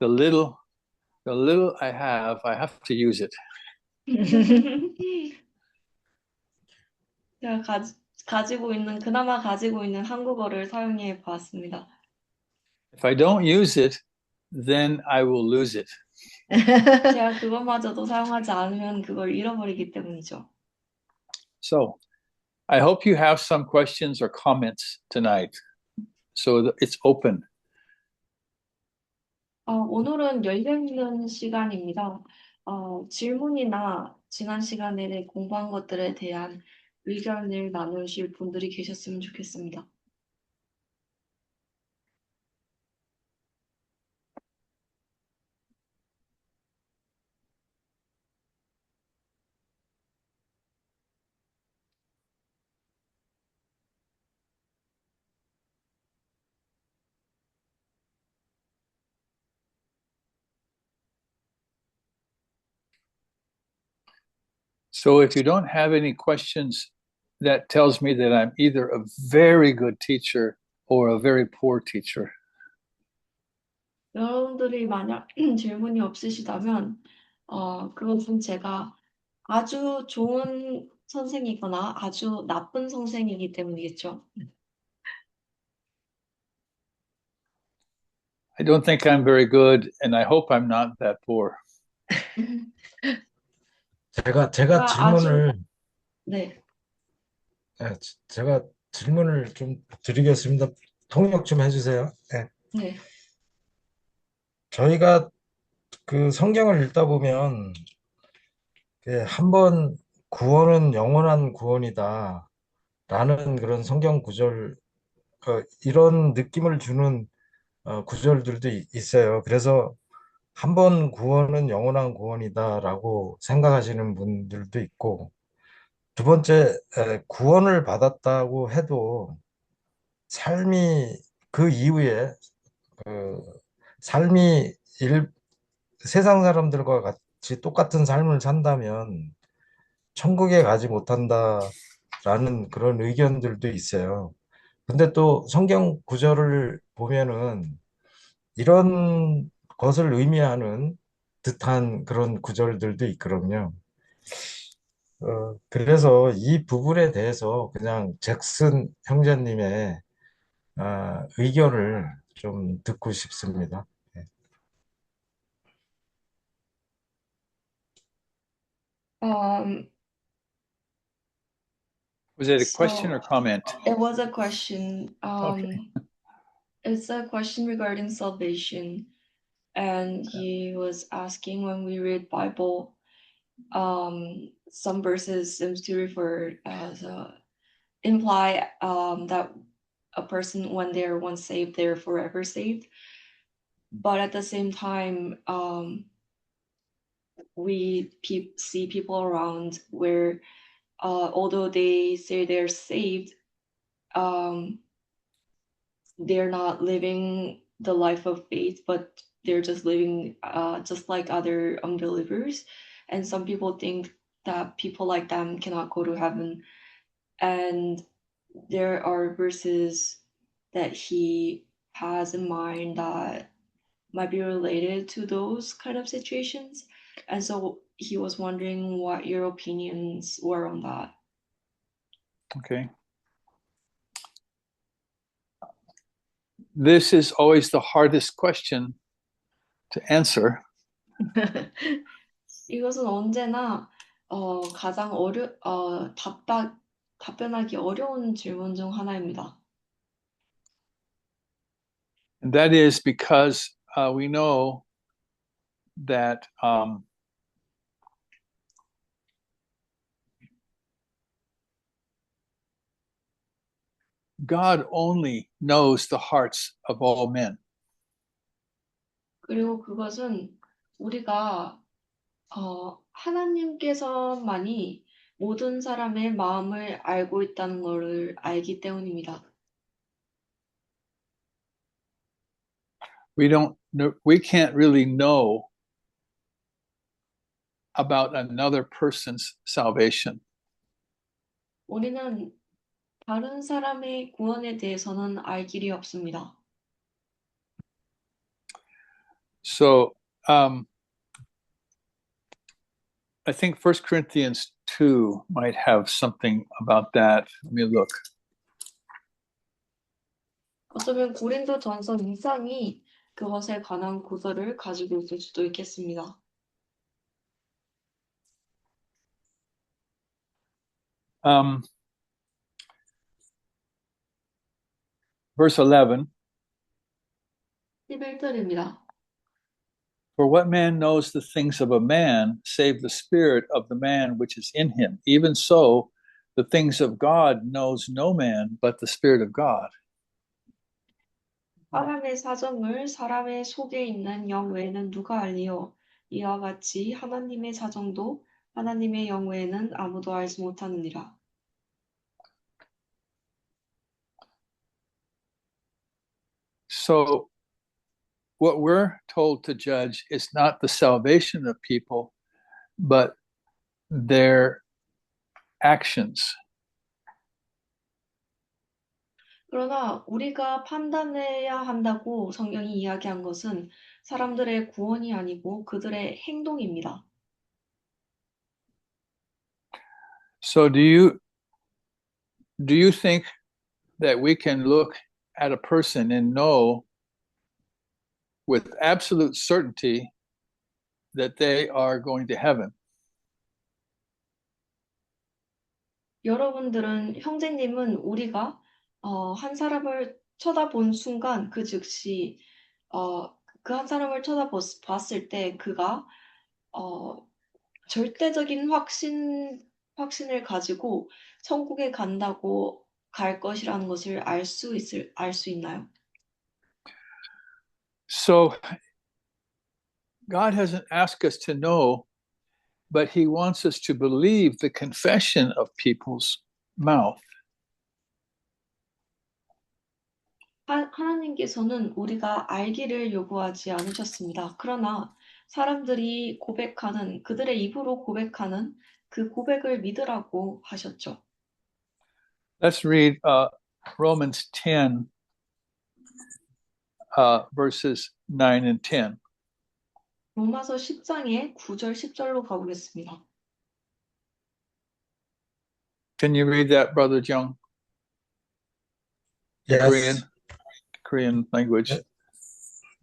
the little I have to use it. 제가 그나마 가지고 있는 한국어를 사용해 보았습니다. If I don't use it, then I will lose it. 제가 그것마저도 사용하지 않으면 그걸 잃어버리기 때문이죠. So, I hope you have some questions or comments tonight. So it's open. 오늘은 열려있는 시간입니다. 질문이나 지난 시간에 공부한 것들에 대한 의견을 나누실 분들이 계셨으면 좋겠습니다. So if you don't have any questions, that tells me that I'm either a very good teacher or a very poor teacher. 여러분들이 만약 질문이 없으시다면 그것은 제가 아주 좋은 선생이거나 아주 나쁜 선생이기 때문이겠죠. I don't think I'm very good, and I hope I'm not that poor. 제가 아주 네. 제가 질문을 좀 드리겠습니다. 통역 좀 해주세요. 네. 네. 저희가 그 성경을 읽다 보면 한번 구원은 영원한 구원이다 라는 그런 성경 구절, 이런 느낌을 주는 구절들도 있어요. 그래서 한 번 구원은 영원한 구원이다라고 생각하시는 분들도 있고, 두 번째, 구원을 받았다고 해도 삶이 그 이후에 그 삶이 세상 사람들과 같이 똑같은 삶을 산다면 천국에 가지 못한다라는 그런 의견들도 있어요. 근데 또 성경 구절을 보면은 이런 것을 의미하는 듯한 그런 구절들도 있거든요. 그래서 이 부분에 대해서 그냥 잭슨 형제님의 의견을 좀 듣고 싶습니다. 네. Um, Was it a question or comment? It was a question. Okay. It's a question regarding salvation, and he was asking when we read Bible, some verses seems to refer as imply that a person when they're once saved, they're forever saved. But at the same time, we see people around where, although they say they're saved, they're not living the life of faith, but they're just living just like other unbelievers. And some people think that people like them cannot go to heaven. And there are verses that he has in mind that might be related to those kind of situations. And so he was wondering what your opinions were on that. Okay. This is always the hardest question to answer. 이것은 언제나 가장 답변하기 어려운 질문 중 하나입니다. And that is because we know that God only knows the hearts of all men. 그리고 그것은 우리가 하나님께서만이 모든 사람의 마음을 알고 있다는 것을 알기 때문입니다. We can't really know about another person's salvation. 우리는 다른 사람의 구원에 대해서는 알 길이 없습니다. So I think First Corinthians 2 might have something about that. Let me look. 어쩌면 고린도전서 2장이 그것에 관한 구절을 가지고 있을 수도 있겠습니다. Verse 11. 11절입니다. For what man knows the things of a man, save the spirit of the man which is in him? Even so, the things of God knows no man but the Spirit of God. 사람의 사정을 사람의 속에 있는 영 외에는 누가 알리요? 이와 같이 하나님의 사정도 하나님의 영 외에는 아무도 알지 못하느니라. So, what we're told to judge is not the salvation of people, but their actions. 그러나 우리가 판단해야 한다고 성경이 이야기한 것은 사람들의 구원이 아니고 그들의 행동입니다. So, do you think that we can look at a person and know with absolute certainty that they are going to heaven? 여러분들은 형제님은 우리가 한 사람을 쳐다본 순간 그 즉시 그 한 사람을 쳐다봤을 때 그가 절대적인 확신을 가지고 천국에 간다고 갈 것이라는 것을 알 수 있나요? So, God hasn't asked us to know, but He wants us to believe the confession of people's mouth. 하나님께서는 우리가 알기를 요구하지 않으셨습니다. 그러나 사람들이 고백하는, 그들의 입으로 고백하는 그 고백을 믿으라고 하셨죠. Let's read Romans 10, verses 9 and 10. 로마서 10장의 9절 10절로 가보겠습니다. Can you read that, Brother Jung? Yes. Korean language.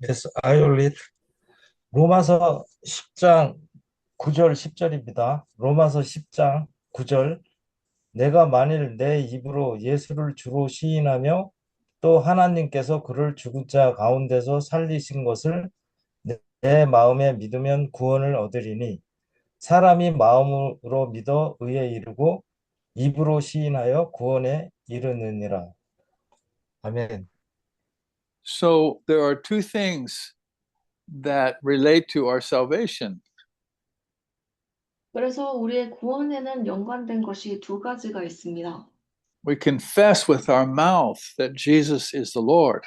Yes, I will read. 로마서 10장 9절 10절입니다. 로마서 10장 9절. 내가 만일 내 입으로 예수를 주로 시인하며 또 하나님께서 그를 죽은 자 가운데서 살리신 것을 내 마음에 믿으면 구원을 얻으리니 사람이 마음으로 믿어 의에 이르고 입으로 시인하여 구원에 이르느니라. 아멘. So there are two things that relate to our salvation. 그래서 우리의 구원에는 연관된 것이 두 가지가 있습니다. We confess with our mouth that Jesus is the Lord.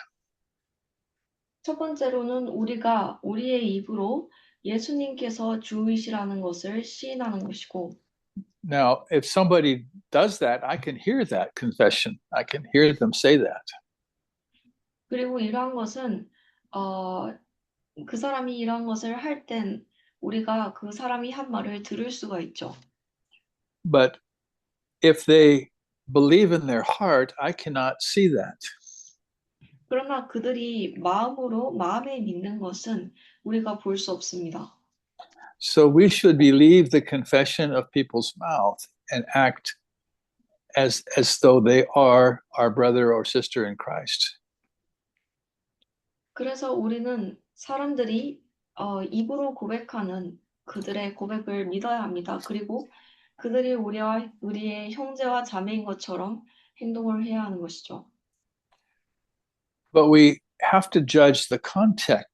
첫 번째로는 우리가 우리의 입으로 예수님께서 주이시라는 것을 시인하는 것이고, Now, if somebody does that, I can hear that confession. I can hear them say that. 그리고 이러한 것은 그 사람이 이러한 것을 할 땐 우리가 그 사람이 한 말을 들을 수가 있죠. But if they believe in their heart, I cannot see that. 그러나 그들이 마음에 믿는 것은 우리가 볼 수 없습니다. So we should believe the confession of people's mouth and act as though they are our brother or sister in Christ. 그래서 우리는 사람들이 입으로 고백하는 그들의 고백을 믿어야 합니다. 그리고 그들이 우리의 형제와 자매인 것처럼 행동을 해야 하는 것이죠. But we have to judge the conduct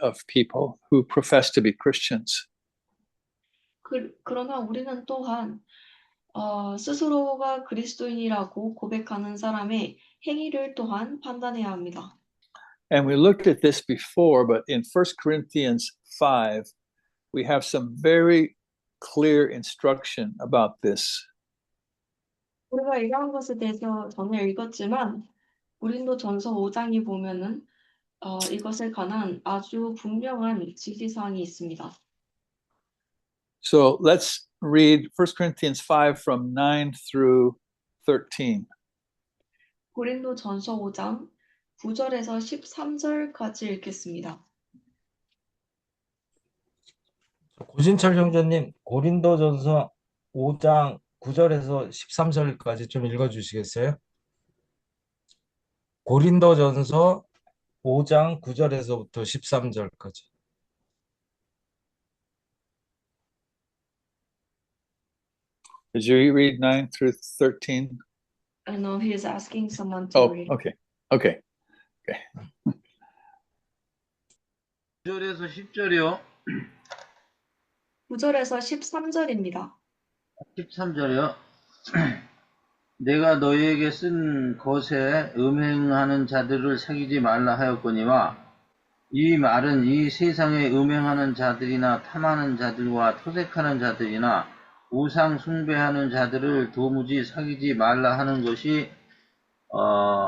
of people who profess to be Christians. 그러나 우리는 또한 스스로가 그리스도인이라고 고백하는 사람의 행위를 또한 판단해야 합니다. And we looked at this before, but in 1 Corinthians 5, we have some very clear instruction about this. 우리가 이러한 것에 대해서 전에 읽었지만 고린도전서 5장에 보면은 이것에 관한 아주 분명한 지시사항이 있습니다. So let's read 1 Corinthians 5 from 9 through 13. 고린도전서 5장 9절에서 13절까지 읽겠습니다. 고진철 형제님, 고린도전서 5장 9절에서 13절까지 좀 읽어주시겠어요? 고린도전서 5장 9절에서부터 13절까지. Did you read 9 through 13? No, he is asking someone to Oh, read. okay. Okay. 9절에서 10절이요. 9절에서 13절입니다. 13절이요. 내가 너희에게 쓴 것에 음행하는 자들을 사귀지 말라 하였거니와 이 말은 이 세상에 음행하는 자들이나 탐하는 자들과 토색하는 자들이나 우상 숭배하는 자들을 도무지 사귀지 말라 하는 것이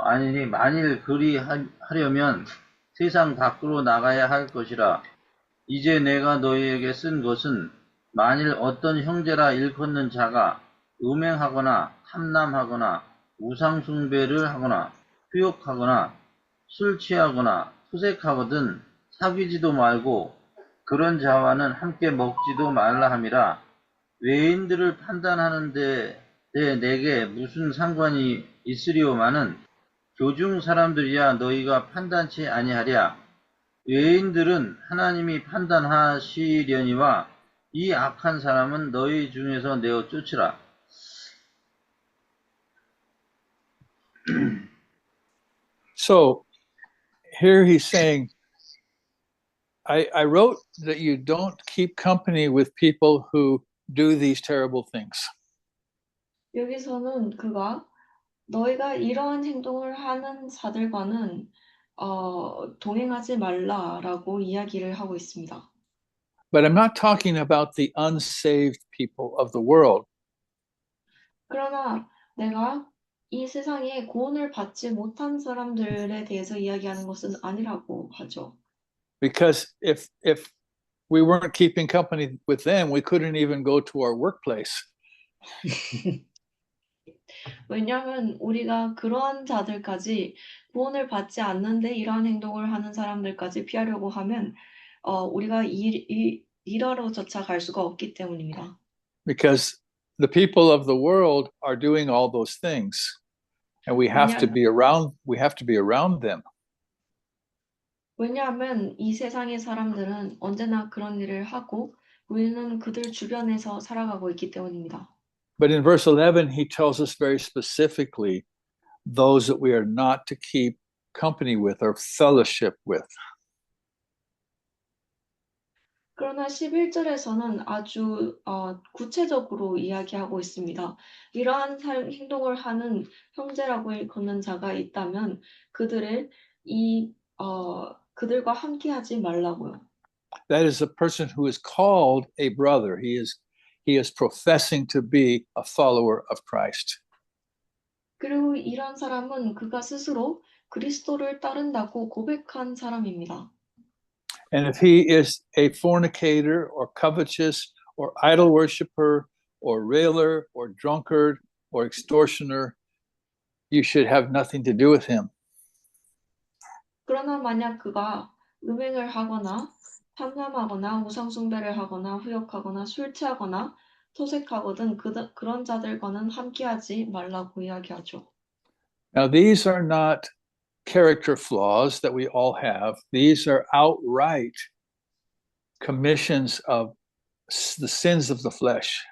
아니니 만일 그리 하려면 세상 밖으로 나가야 할 것이라. 이제 내가 너희에게 쓴 것은 만일 어떤 형제라 일컫는 자가 음행하거나 탐남하거나 우상 숭배를 하거나 후욕하거나 술 취하거나 토색하거든 사귀지도 말고 그런 자와는 함께 먹지도 말라 함이라. 외인들을 판단하는데 내게 무슨 상관이 있으리오마는 교중 사람들이야 너희가 판단치 아니하랴. 외인들은 하나님이 판단하시려니와 이 악한 사람은 너희 중에서 내어 쫓으라. So here he's saying, I wrote that you don't keep company with people who do these terrible things. 여기서는 그가 너희가 이러한 행동을 하는 자들과는 동행하지 말라라고 이야기를 하고 있습니다. But I'm not talking about the unsaved people of the world. 그러나 내가 이 세상에 구원을 받지 못한 사람들에 대해서 이야기하는 것은 아니라고 하죠. Because if we weren't keeping company with them, we couldn't even go to our workplace. 왜냐하면 우리가 그러한 자들까지 구원을 받지 않는데 이러한 행동을 하는 사람들까지 피하려고 하면 우리가 일하러조차 갈 수가 없기 때문입니다. Because the people of the world are doing all those things, and we have to be around them. 왜냐하면 이 세상의 사람들은 언제나 그런 일을 하고 우리는 그들 주변에서 살아가고 있기 때문입니다. But in verse 11, he tells us very specifically those that we are not to keep company with or fellowship with. 그러나 11절에서는 아주 구체적으로 이야기하고 있습니다. 이러한 행동을 하는 형제라고 일컫는 자가 있다면 그들과 함께하지 말라고요. That is a person who is called a brother. He is professing to be a follower of Christ. 그리고 이런 사람은 그가 스스로 그리스도를 따른다고 고백한 사람입니다. And if he is a fornicator or covetous or idol worshiper or railer or drunkard or extortioner, you should have nothing to do with him. 그러나 만약 그가 음행을 하거나 탐남하거나 우상숭배를 하거나 후욕하거나 술 취하거나 토색하거든 그런 자들과는 함께하지 말라고 이야기하죠. Now, these are not character flaws that we all have. These are outright commissions of the sins of the flesh.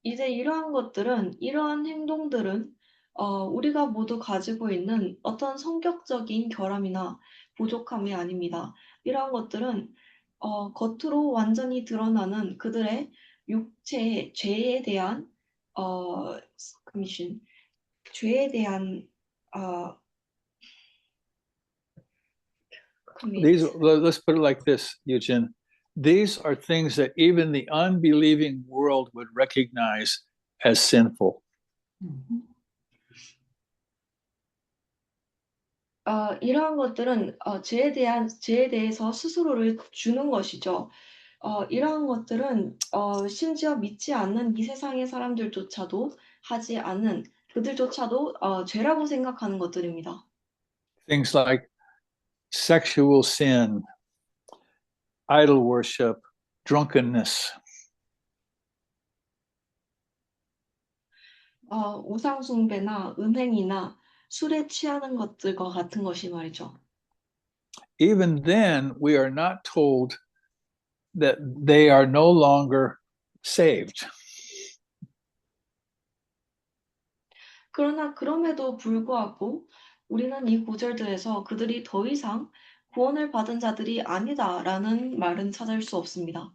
이제 이러한 행동들은 우리가 모두 가지고 있는 어떤 성격적인 결함이나 부족함이 아닙니다. 이러한 것들은 겉으로 완전히 드러나는 그들의 육체의 죄에 대한 죄에 대한 Let's put it like this, Eugene. These are things that even the unbelieving world would recognize as sinful. 이러한 것들은 죄에 대해서 스스로를 주는 것이죠. 이러한 것들은 심지어 믿지 않는 이 세상의 사람들조차도 하지 않는 그들조차도 죄라고 생각하는 것들입니다. Things like sexual sin, idol worship, drunkenness. 우상 숭배나 음행이나 술에 취하는 것들과 같은 것이 말이죠. Even then, we are not told that they are no longer saved. 그러나 그럼에도 불구하고 우리는 이 구절들에서 그들이 더 이상 구원을 받은 자들이 아니다라는 말은 찾을 수 없습니다.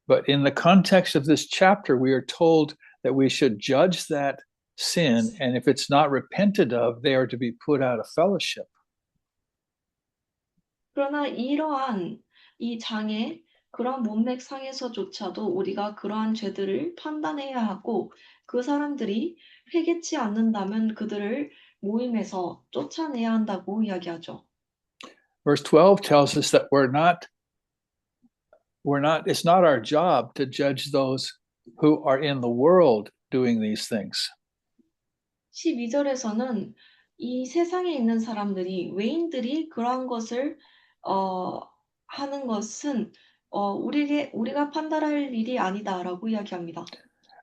But in the context of this chapter, we are told that we should judge that sin, and if it's not repented of, they are to be put out of fellowship. 그러나 이러한 이 장의 그런 문맥상에서조차도 우리가 그러한 죄들을 판단해야 하고 그 사람들이 회개치 않는다면 그들을 모임에서 쫓아내야 한다고 이야기하죠. Verse 12 tells us that it's not our job to judge those who are in the world doing these things. 12절에서는 이 세상에 있는 사람들이 외인들이 그러한 것을 하는 것은 우리가 판단할 일이 아니다라고 이야기합니다.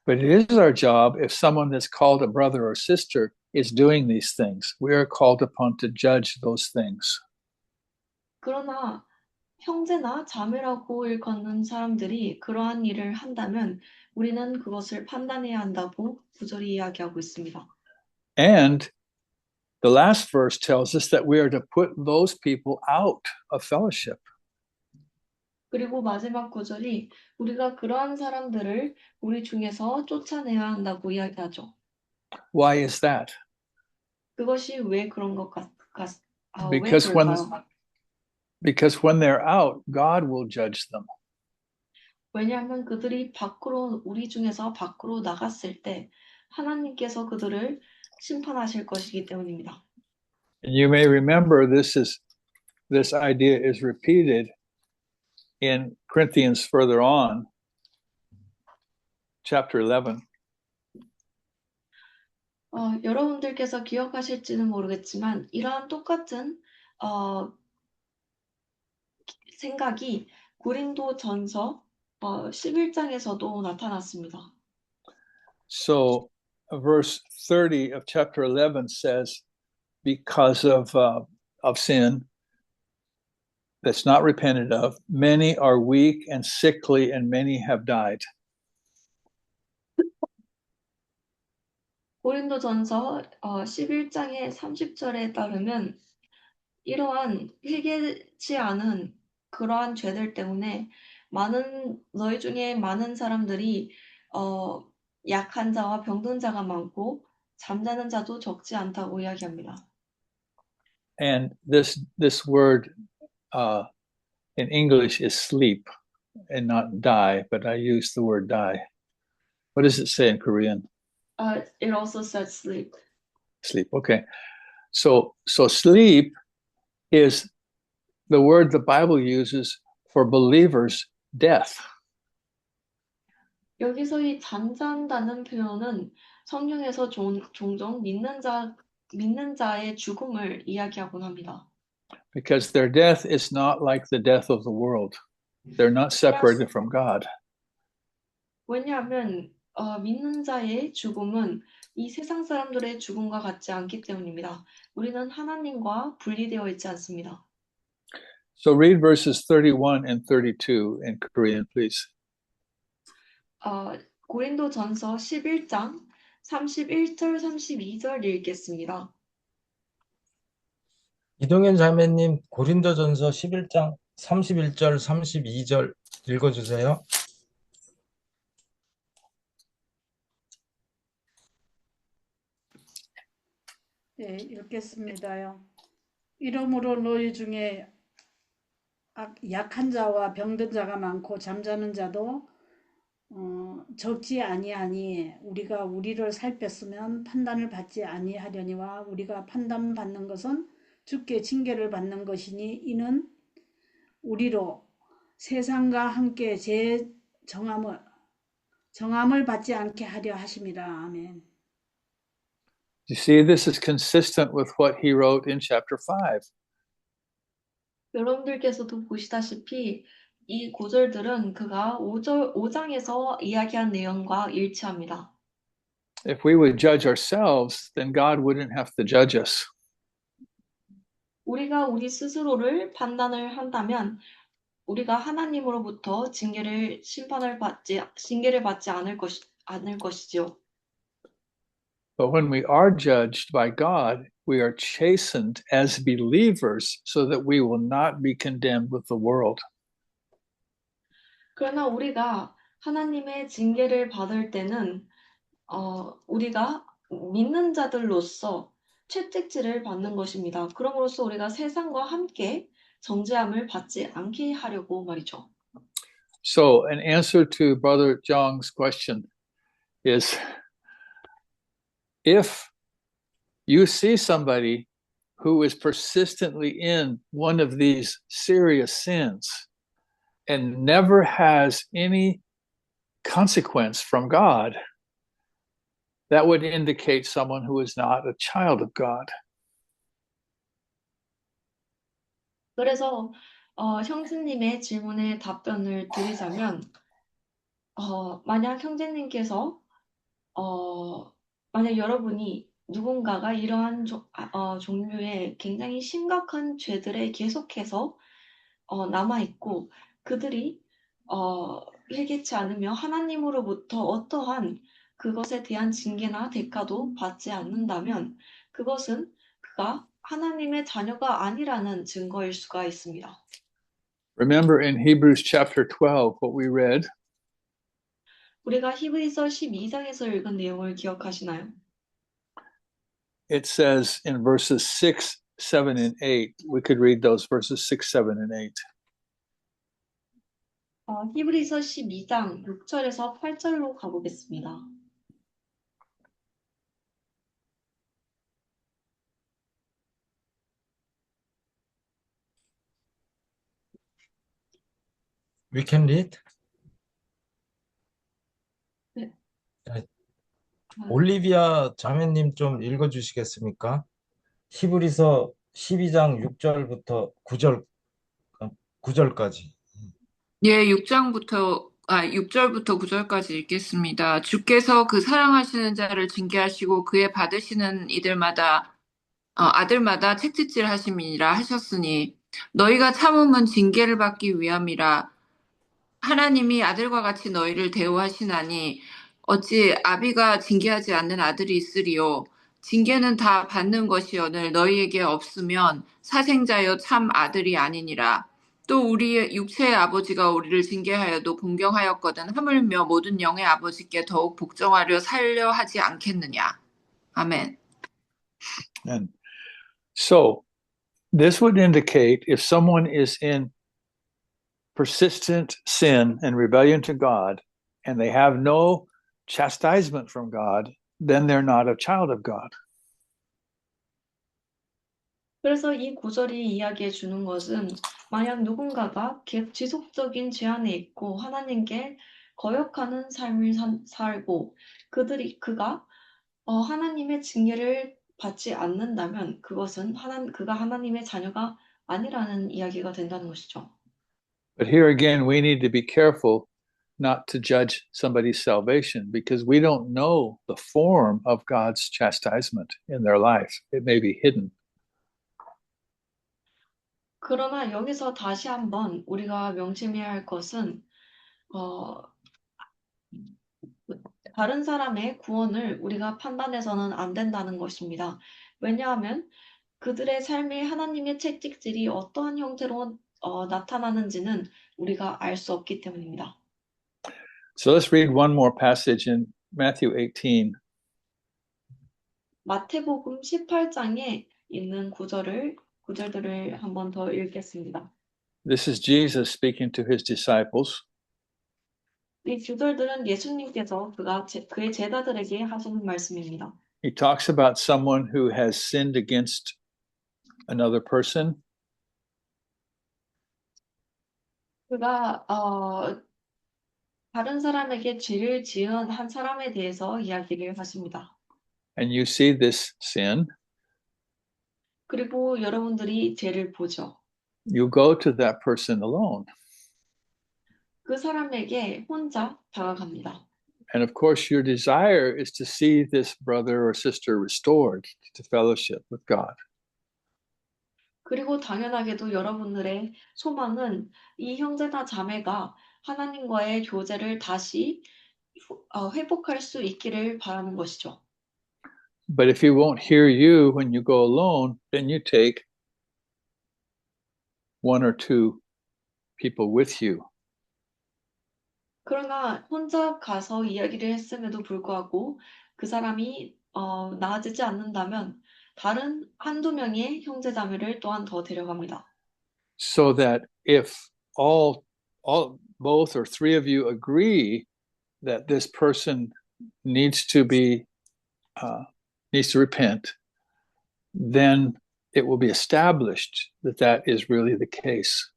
But it is our job if someone that's called a brother or sister is doing these things. We are called upon to judge those things. 그러나 형제나 자매라고 일컫는 사람들이 그러한 일을 한다면 우리는 그것을 판단해야 한다고 구절이 이야기하고 있습니다. And the last verse tells us that we are to put those people out of fellowship. 그리고 마지막 구절이 우리가 그러한 사람들을 우리 중에서 쫓아내야 한다고 이야기하죠. Why is that? 그것이 왜 그런 것 왜 Because 그럴까요? because when they're out, God will judge them. 왜냐하면 그들이 우리 중에서 밖으로 나갔을 때 하나님께서 그들을 심판하실 것이기 때문입니다. And you may remember this idea is repeated in Corinthians further on, chapter 11. 여러분들께서 기억하실지는 모르겠지만 이러한 똑같은 생각이 고린도전서 11장에서도 나타났습니다. So verse 30 of chapter 11 says, because of sin that's not repented of, many are weak and sickly, and many have died. 고린도전서 11장의 30절에 따르면 이러한 회개치 않은 그러한 죄들 때문에 너희 중에 많은 사람들이 약한 자와 병든 자가 많고 잠자는 자도 적지 않다고 이야기합니다. And this word in English is sleep and not die, but I use the word die. What does it say in Korean? It also says sleep. Sleep. Okay. So sleep is the word the Bible uses for believers' death. 여기서 이 잠잔다는 표현은 성경에서 종종 믿는 자의 죽음을 이야기하곤 합니다. Because their death is not like the death of the world. They're not separated from God. 왜냐하면 믿는 자의 죽음은 이 세상 사람들의 죽음과 같지 않기 때문입니다. 우리는 하나님과 분리되어 있지 않습니다. So read verses 31 and 32 in Korean, please. 고린도전서 11장 31절 32절 읽겠습니다. 이동현 자매님 고린도전서 11장 31절 32절 읽어주세요. 네, 읽겠습니다요. 이러므로 너희 중에 약한 자와 병든 자가 많고 잠자는 자도 적지 아니하니 우리가 우리를 살폈으면 판단을 받지 아니하려니와 우리가 판단받는 것은 주께 징계를 받는 것이니 이는 우리로 세상과 함께 정함을 받지 않게 하려 하심이라. 아멘. You see, this is consistent with what he wrote in chapter 5. 여러분들께서도 보시다시피 이 구절들은 그가 5장에서 이야기한 내용과 일치합니다. If we would judge ourselves, then God wouldn't have to judge us. 우리가 우리 스스로를 판단을 한다면 우리가 하나님으로부터 징계를 받지 않을 것이지요. But when we are judged by God, we are chastened as believers so that we will not be condemned with the world. 그러나 우리가 하나님의 징계를 받을 때는 우리가 믿는 자들로서 채찍질을 받는 것입니다. 그럼으로써 우리가 세상과 함께 정죄함을 받지 않게 하려고 말이죠. So, an answer to Brother Zhang's question is if you see somebody who is persistently in one of these serious sins and never has any consequence from God, that would indicate someone who is not a child of God. 그래서 형제님의 질문에 답변을 드리자면 만약 형제님께서 만약 여러분이 누군가가 이러한 종류의 굉장히 심각한 죄들에 계속해서 남아있고 그들이 회개치 않으며 하나님으로부터 어떠한 그것에 대한 징계나 대가도 받지 않는다면 그것은 그가 하나님의 자녀가 아니라는 증거일 수가 있습니다. Remember in Hebrews chapter 12, what we read? 우리가 히브리서 12장에서 읽은 내용을 기억하시나요? It says in verses 6, 7, and 8, we could read those verses 6, 7, and 8. 히브리서 12장 6절에서 8절로 가보겠습니다. We can read. 네. 올리비아 자매님 좀 읽어주시겠습니까? 히브리서 12장 6절부터 9절까지. 예, 6절부터 9절까지 읽겠습니다. 주께서 그 사랑하시는 자를 징계하시고 그의 받으시는 아들마다 채찍질 하심이니라 하셨으니 너희가 참음은 징계를 받기 위함이라. 하나님이 아들과 같이 너희를 대우하시나니 어찌 아비가 징계하지 않는 아들이 있으리요. 징계는 다 받는 것이오늘 너희에게 없으면 사생자여 참 아들이 아니니라. 또 우리의 육체의 아버지가 우리를 징계하여도 공경하였거든 하물며 모든 영의 아버지께 더욱 복종하려 살려 하지 않겠느냐. 아멘. And so this would indicate if someone is in persistent sin and rebellion to God and they have no chastisement from God, then they're not a child of God. 그래서 이 구절이 이야기해 주는 것은 만약 누군가가 지속적인 죄 안에 있고 하나님께 거역하는 삶을 살고 그가 하나님의 징계를 받지 않는다면 그것은 그가 하나님의 자녀가 아니라는 이야기가 된다는 것이죠. But here again, we need to be careful not to judge somebody's salvation because we don't know the form of God's chastisement in their life. It may be hidden. 그러나 여기서 다시 한번 우리가 명심해야 할 것은 다른 사람의 구원을 우리가 판단해서는 안 된다는 것입니다. 왜냐하면 그들의 삶에 하나님의 채찍질이 어떠한 형태로 나타나는지는 우리가 알 수 없기 때문입니다. So let's read one more passage in Matthew 18. 마태복음 18장에 있는 구절들을 한 번 더 읽겠습니다. This is Jesus speaking to his disciples. 이 구절들은 예수님께서 그의 제자들에게 하시는 말씀입니다. He talks about someone who has sinned against another person? 그가 다른 사람에게 죄를 지은 한 사람에 대해서 이야기를 하십니다. And you see this sin, 그리고 여러분들이 죄를 보죠. you go to that person alone. 그 사람에게 혼자 다가갑니다. And of course, your desire is to see this brother or sister restored to fellowship with God. 그리고 당연하게도 여러분들의 소망은 이 형제나 자매가 하나님과의 교제를 다시 회복할 수 있기를 바라는 것이죠. But if he won't hear you when you go alone, then you take one or two people with you. 그러나 혼자 가서 이야기를 했음에도 불구하고 그 사람이 나아지지 않는다면 다른 한두 명의 형제자매를 또한 더 데려갑니다. So that if both or three of you agree that this person needs to repent, then it will be established that that is really the case.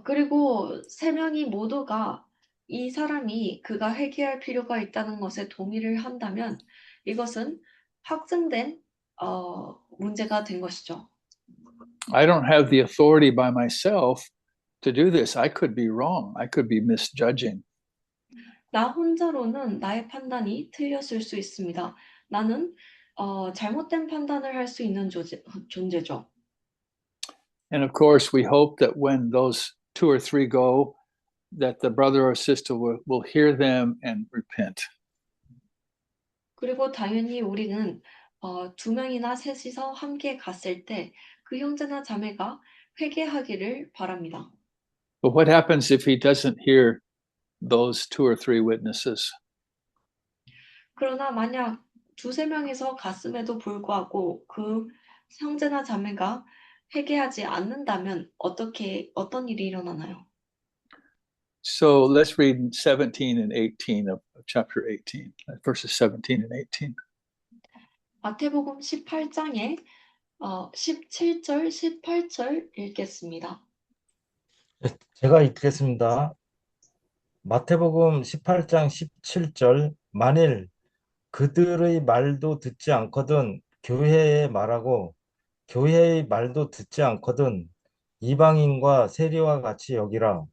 그리고 세 명이 모두가 이 사람이 그가 회개할 필요가 있다는 것에 동의를 한다면 이것은 확증된 문제가 된 것이죠. I don't have the authority by myself to do this. I could be wrong. I could be misjudging. 나 혼자로는 나의 판단이 틀렸을 수 있습니다. 나는 잘못된 판단을 할 수 있는 존재죠. And of course, we hope that when those two or three go, that the brother or sister will hear them and repent. 그리고 당연히 우리는 두 명이나 셋이서 함께 갔을 때 그 형제나 자매가 회개하기를 바랍니다. But what happens if he doesn't hear those two or three witnesses? 그러나 만약 두세 명이서 갔음에도 불구하고 그 형제나 자매가 회개하지 않는다면 어떤 일이 일어나나요? So let's read 17 and 18 of chapter 18, verses 17 and 18. 마태복음 18장에 17절, 18절 읽겠습니다. 제가 읽겠습니다. 마태복음 18장 17절 만일 그들의 말도 듣지 않거든 교회의 말하고 교회의 말도 듣지 않거든 이방인과 세리와 같이 여기라.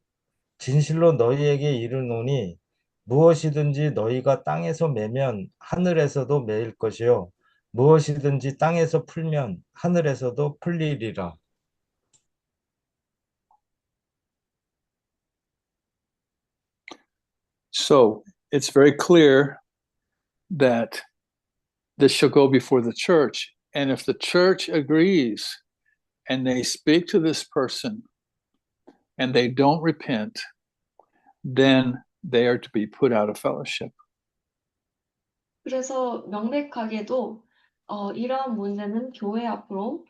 진실로 너희에게 이르노니 무엇이든지 너희가 땅에서 매면 하늘에서도 매일 것이요 무엇이든지 땅에서 풀면 하늘에서도 풀리리라. So it's very clear that this shall go before the church. And if the church agrees and they speak to this person and they don't repent, then they are to be put out of fellowship. 그래서 명백하게도 이러한 문제는 교회 앞으로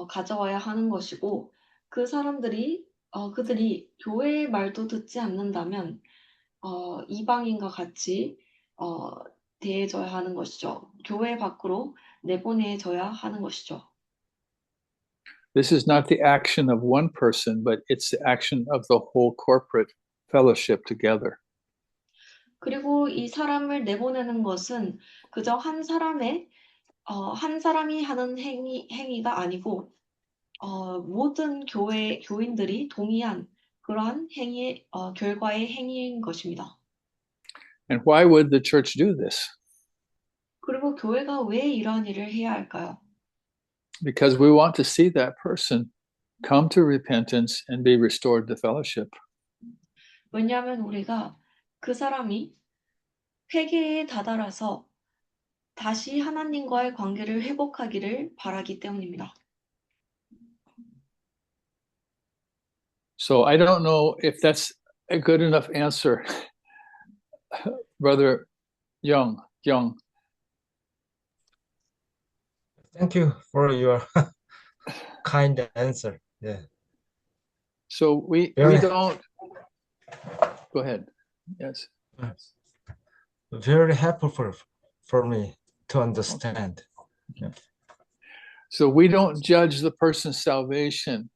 가져와야 하는 것이고 그 사람들이 그들이 교회의 말도 듣지 않는다면 이방인과 같이 대해져야 하는 것이죠. 교회 밖으로 내보내져야 하는 것이죠. This is not the action of one person, but it's the action of the whole corporate fellowship together. 그리고 이 사람을 내보내는 것은 그저 한 사람이 하는 행위가 아니고 모든 교인들이 동의한 그러한 행위의 결과의 행위인 것입니다. And why would the church do this? 그리고 교회가 왜 이러한 일을 해야 할까요? Because we want to see that person come to repentance and be restored to fellowship. 왜냐하면 우리가 그 사람이 회개에 다다라서 다시 하나님과의 관계를 회복하기를 바라기 때문입니다. So I don't know if that's a good enough answer, Brother Young. Thank you for your kind answer. Yeah. So we Yeah. don't. Go ahead. Yes. Very helpful for me. to understand. Yeah. So we don't judge the person's salvation.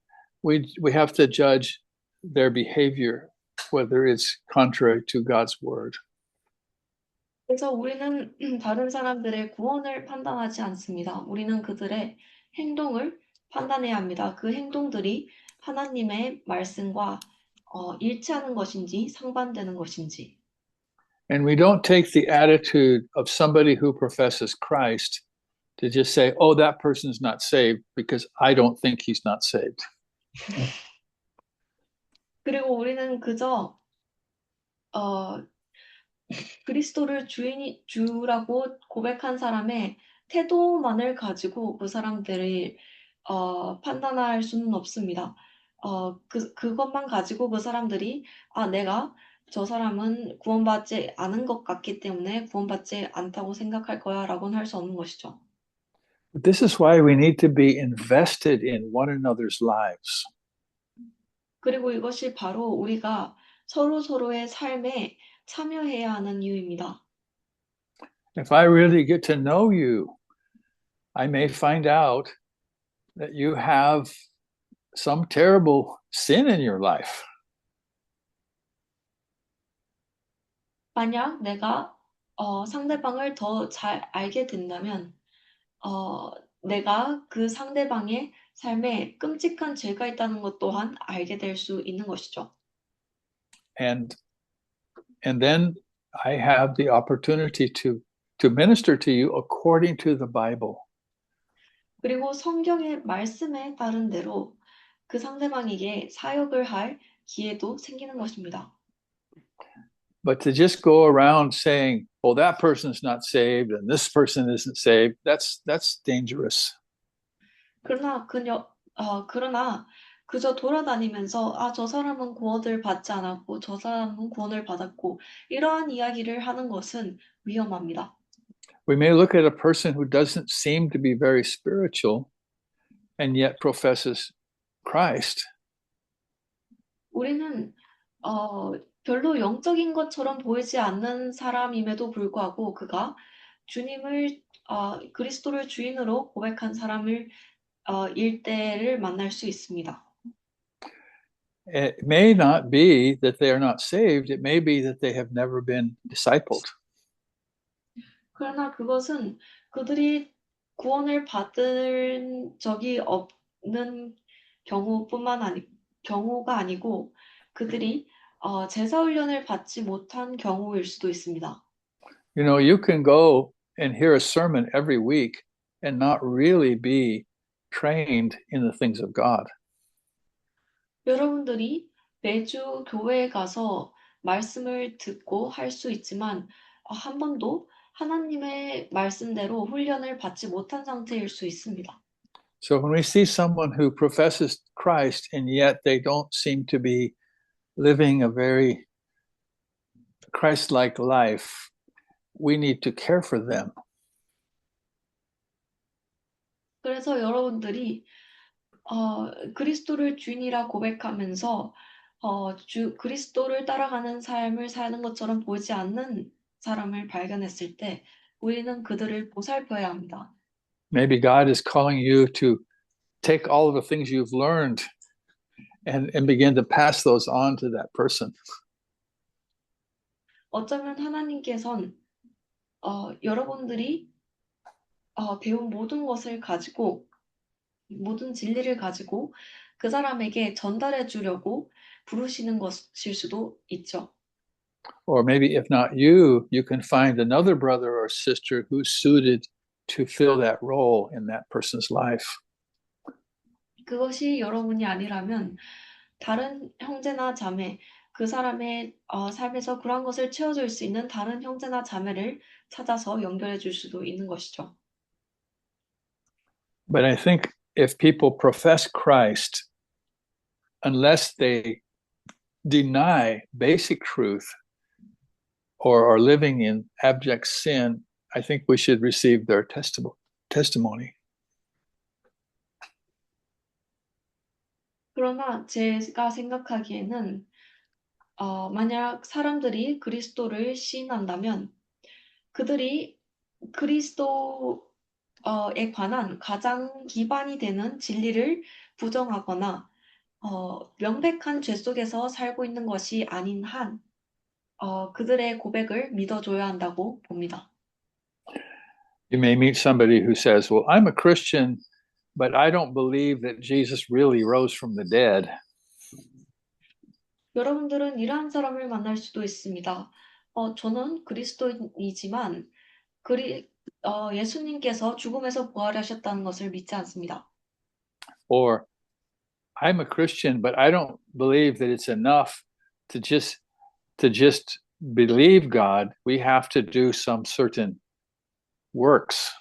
We have to judge their behavior, whether it's contrary to God's word. 그래서 우리는 다른 사람들의 구원을 판단하지 않습니다. 우리는 그들의 행동을 판단해야 합니다. 그 행동들이 하나님의 말씀과 일치하는 것인지 상반되는 것인지. And we don't take the attitude of somebody who professes Christ to just say, oh, that person's not saved because I don't think he's not saved. 그리고 우리는 그저 그리스도를 주라고 고백한 사람의 태도만을 가지고 그 사람들을 판단할 수는 없습니다. 그것만 가지고 그 사람들이 내가 저 사람은 구원받지 않은 것 같기 때문에 구원받지 않다고 생각할 거야라고는 할 수 없는 것이죠. This is why we need to be invested in one another's lives. 그리고 이것이 바로 우리가 서로의 삶에 참여해야 하는 이유입니다. If I really get to know you, I may find out that you have some terrible sin in your life. 만약 내가 상대방을 더 잘 알게 된다면 내가 그 상대방의 삶에 끔찍한 죄가 있다는 것 또한 알게 될 수 있는 것이죠. And then I have the opportunity to minister to you according to the Bible. 그리고 성경의 말씀에 따른 대로 그 상대방에게 사역을 할 기회도 생기는 것입니다. But to just go around saying, "Oh, that person's not saved and this person isn't saved," that's dangerous. 그러나 그저 돌아다니면서 저 사람은 구원을 받지 않았고 저 사람은 구원을 받았고 이러한 이야기를 하는 것은 위험합니다. We may look at a person who doesn't seem to be very spiritual and yet professes Christ. 우리는 별로 영적인 것처럼 보이지 않는 사람임에도 불구하고 그가 그리스도를 주인으로 고백한 사람을 일대를 만날 수 있습니다. It may not be that they are not saved. It may be that they have never been discipled. 그러나 그것은 그들이 구원을 받은 적이 없는 경우가 아니고 그들이 제사훈련을 받지 못한 경우일 수도 있습니다. You know, you can go and hear a sermon every week and not really be trained in the things of God. 여러분들이 매주 교회에 가서 말씀을 듣고 할 수 있지만 한 번도 하나님의 말씀대로 훈련을 받지 못한 상태일 수 있습니다. So when we see someone who professes Christ and yet they don't seem to be living a very Christ-like life, we need to care for them. 그래서 여러분들이 그리스도를 주인이라 고백하면서 그리스도를 따라가는 삶을 사는 것처럼 보이지 않는 사람을 발견했을 때 우리는 그들을 보살펴야 합니다. Maybe God is calling you to take all of the things you've learned and begin to pass those on to that person. 어쩌면 하나님께서는 여러분들이 배운 모든 것을 가지고 모든 진리를 가지고 그 사람에게 전달해 주려고 부르시는 것일 수도 있죠. Or maybe if not you, you can find another brother or sister who's suited to fill that role in that person's life. 그것이 여러분이 아니라면 다른 형제나 자매, 그 사람의 삶에서 그러한 것을 채워줄 수 있는 다른 형제나 자매를 찾아서 연결해 줄 수도 있는 것이죠. But I think if people profess Christ, unless they deny basic truth or are living in abject sin, I think we should receive their testimony. 그러나 제가 생각하기에는 만약 사람들이 그리스도를 시인한다면 그들이 그리스도에 관한 가장 기반이 되는 진리를 부정하거나 명백한 죄 속에서 살고 있는 것이 아닌 한 그들의 고백을 믿어줘야 한다고 봅니다. You may meet somebody who says, "Well, I'm a Christian, but I don't believe that Jesus really rose from the dead." 여러분들은 이러한 사람을 만날 수도 있습니다. 저는 그리스도인이지만 예수님께서 죽음에서 부활하셨다는 것을 믿지 않습니다. Or, I'm a Christian, but I don't believe that it's enough to just believe God. We have to do some certain works.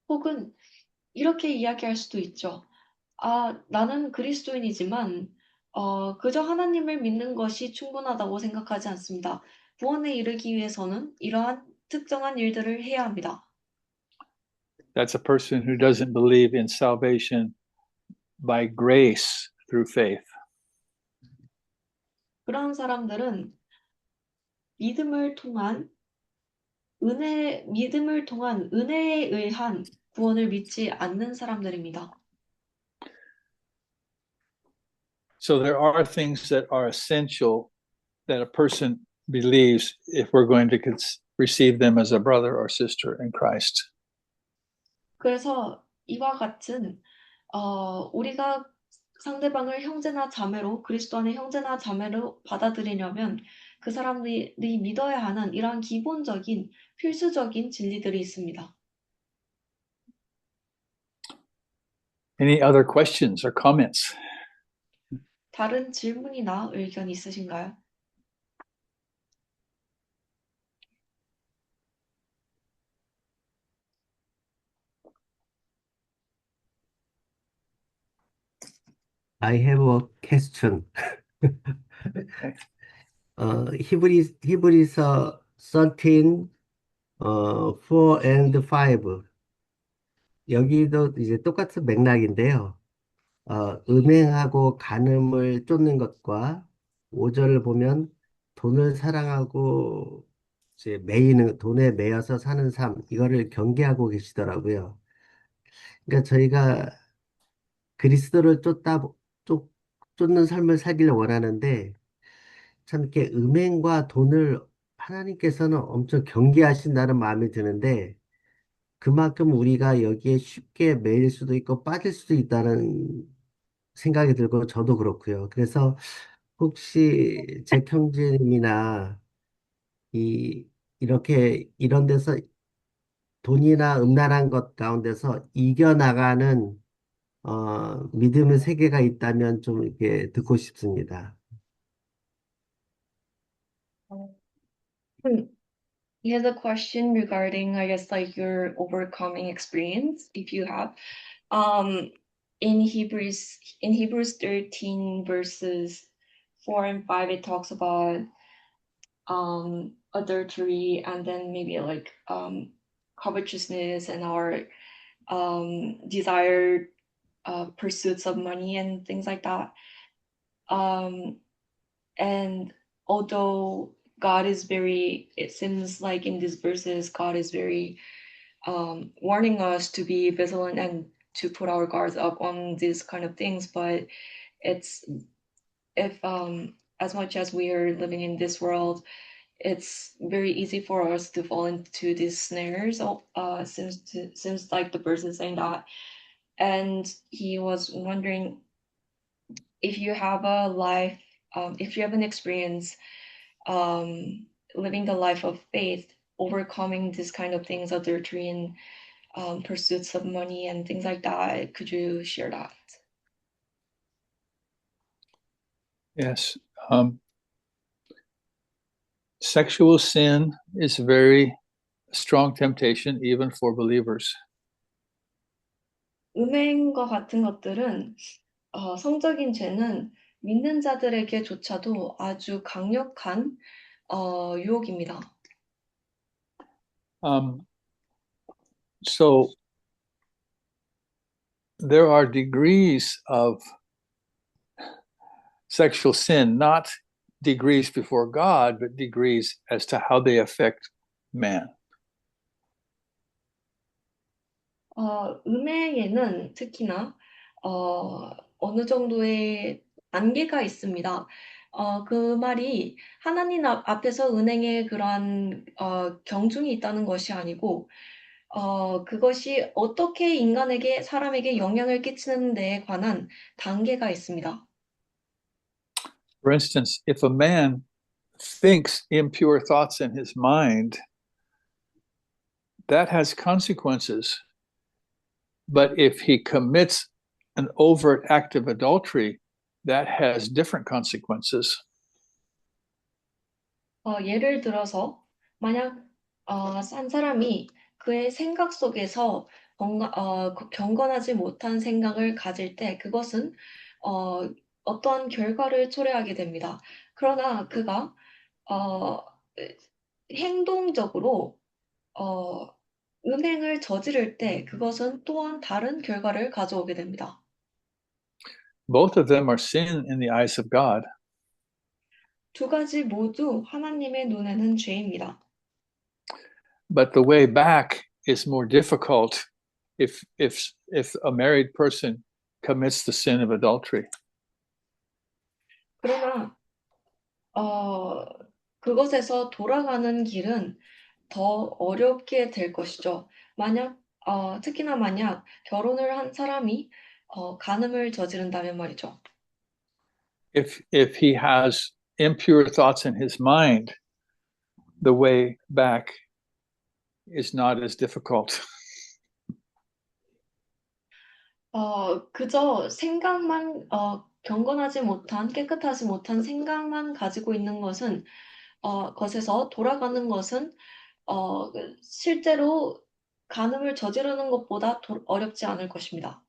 혹은 이렇게 이야기할 수도 있죠. 나는 그리스도인이지만 그저 하나님을 믿는 것이 충분하다고 생각하지 않습니다. 구원에 이르기 위해서는 이러한 특정한 일들을 해야 합니다. That's a person who doesn't believe in salvation by grace through faith. 그런 사람들은 믿음을 통한 은혜에 의한 구원을 믿지 않는 사람들입니다. So there are things that are essential that a person believes if we're going to receive them as a brother or sister in Christ. 그래서 이와 같은 우리가 상대방을 형제나 자매로 그리스도 안의 형제나 자매로 받아들이려면 그 사람들이 믿어야 하는 이러한 기본적인 필수적인 진리들이 있습니다. Any other questions or comments? 다른 질문이나 의견 있으신가요? I have a question. 히브리서 13, 4 and 5. 여기도 이제 똑같은 맥락인데요. 음행하고 간음을 쫓는 것과 5절을 보면 돈을 사랑하고 이제 돈에 매여서 사는 삶, 이거를 경계하고 계시더라고요. 그러니까 저희가 그리스도를 쫓는 삶을 살기를 원하는데 참 이렇게 음행과 돈을 하나님께서는 엄청 경계하신다는 마음이 드는데 그만큼 우리가 여기에 쉽게 매일 수도 있고 빠질 수도 있다는 생각이 들고 저도 그렇고요. 그래서 혹시 잭 형제님이나 이렇게 이런 데서 돈이나 음란한 것 가운데서 이겨나가는 믿음의 세계가 있다면 좀 이렇게 듣고 싶습니다. He has a question regarding, I guess, like your overcoming experience, if you have. In Hebrews 13 verses 4 and 5, it talks about adultery and then maybe like covetousness and our desired pursuits of money and things like that. And although it seems like in these verses, God is very warning us to be vigilant and to put our guards up on these kind of things. But if as much as we are living in this world, it's very easy for us to fall into these snares. Seems like the verse is saying that. And he was wondering if you have a life, if you have an experience living the life of faith, overcoming these kind of things, adultery and pursuits of money and things like that. Could you share that? Yes. Sexual sin is a very strong temptation even for believers. 음행과 같은 것들은 성적인 죄는 믿는 자들에게조차도 아주 강력한 유혹입니다. So there are degrees of sexual sin, not degrees before God, but degrees as to how they affect man? 음행에는 특히나 어느 정도의 한계가 있습니다. 그 말이 하나님 앞에서 은행에 그러한 경중이 있다는 것이 아니고 그것이 어떻게 인간에게 사람에게 영향을 끼치는 데에 관한 단계가 있습니다. For instance, if a man thinks impure thoughts in his mind, that has consequences. But if he commits an overt act of adultery, that has different consequences. 예를 들어서 만약 한 사람이 그의 생각 속에서 경건하지 못한 생각을 가질 때 그것은 어떠한 결과를 초래하게 됩니다. 그러나 그가 어, 행동적으로 어, 음행을 저지를 때 그것은 또한 다른 결과를 가져오게 됩니다. Both of them are sin in the eyes of God. 두 가지 모두 하나님의 눈에는 죄입니다. But the way back is more difficult if a married person commits the sin of adultery. 그러나 그것에서 돌아가는 길은 더 어렵게 될 것이죠. 특히나 만약 결혼을 한 사람이 간음을 저지른다면 말이죠. If he has impure thoughts in his mind, the way back is not as difficult. 그저 생각만 경건하지 못한 깨끗하지 못한 생각만 가지고 있는 것에서 돌아가는 것은 실제로 간음을 저지르는 것보다 어렵지 않을 것입니다.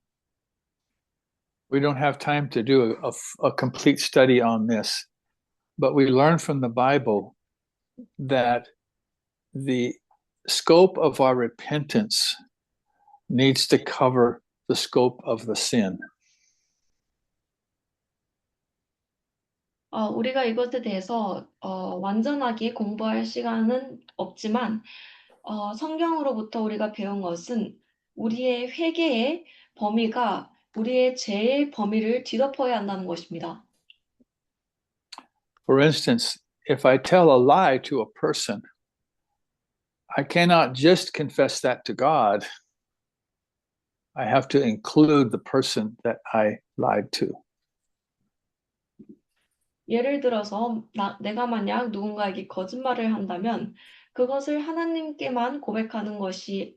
We don't have time to do a complete study on this, but we learn from the Bible that the scope of our repentance needs to cover the scope of the sin. 우리가 이것에 대해서 완전하게 공부할 시간은 없지만 성경으로부터 우리가 배운 것은 우리의 회개의 범위가 우리의 죄의 범위를 뒤덮어야 한다는 것입니다. For instance, if I tell a lie to a person, I cannot just confess that to God. I have to include the person that I lied to. 예를 들어서 내가 만약 누군가에게 거짓말을 한다면 그것을 하나님께만 고백하는 것이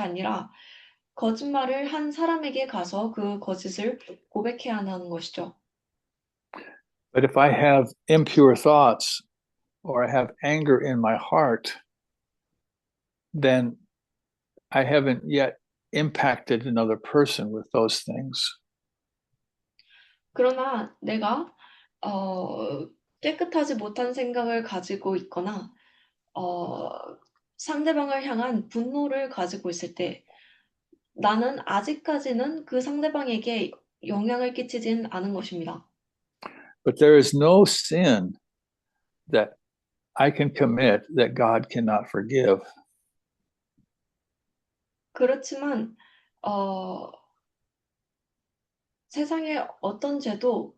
아니라 거짓말을 한 사람에게 가서 그 거짓을 고백해야 한다는 것이죠. But if I have impure thoughts or I have anger in my heart, then I haven't yet impacted another person with those things. 그러나 내가 깨끗하지 못한 생각을 가지고 있거나 상대방을 향한 분노를 가지고 있을 때 나는 아직까지는 그 상대방에게 영향을 끼치진 않은 것입니다. But there is no sin that I can commit that God cannot forgive. 그렇지만 세상의 어떤 죄도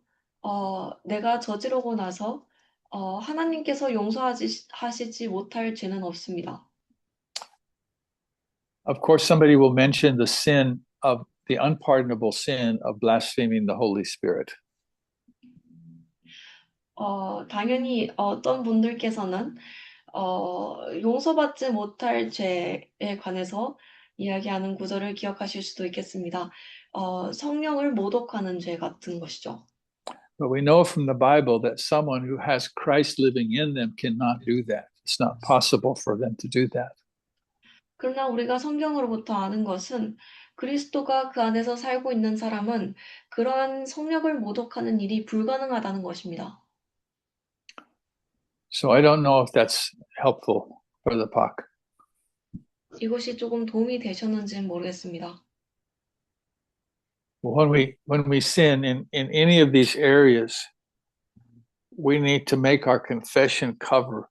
내가 저지르고 나서 하나님께서 용서하시지 못할 죄는 없습니다. Of course, somebody will mention the sin of the unpardonable sin of blaspheming the Holy Spirit. 당연히 어떤 분들께서는 용서받지 못할 죄에 관해서 이야기하는 구절을 기억하실 수도 있겠습니다. 성령을 모독하는 죄 같은 것이죠. But we know from the Bible that someone who has Christ living in them cannot do that. It's not possible for them to do that. 그러나 우리가 성경으로부터 아는 것은 그리스도가 그 안에서 살고 있는 사람은 그러한 성령을 모독하는 일이 불가능하다는 것입니다. So I don't know if that's helpful for the POC. 이것이 조금 도움이 되셨는지는 모르겠습니다. When we sin in any of these areas, we need to make our confession cover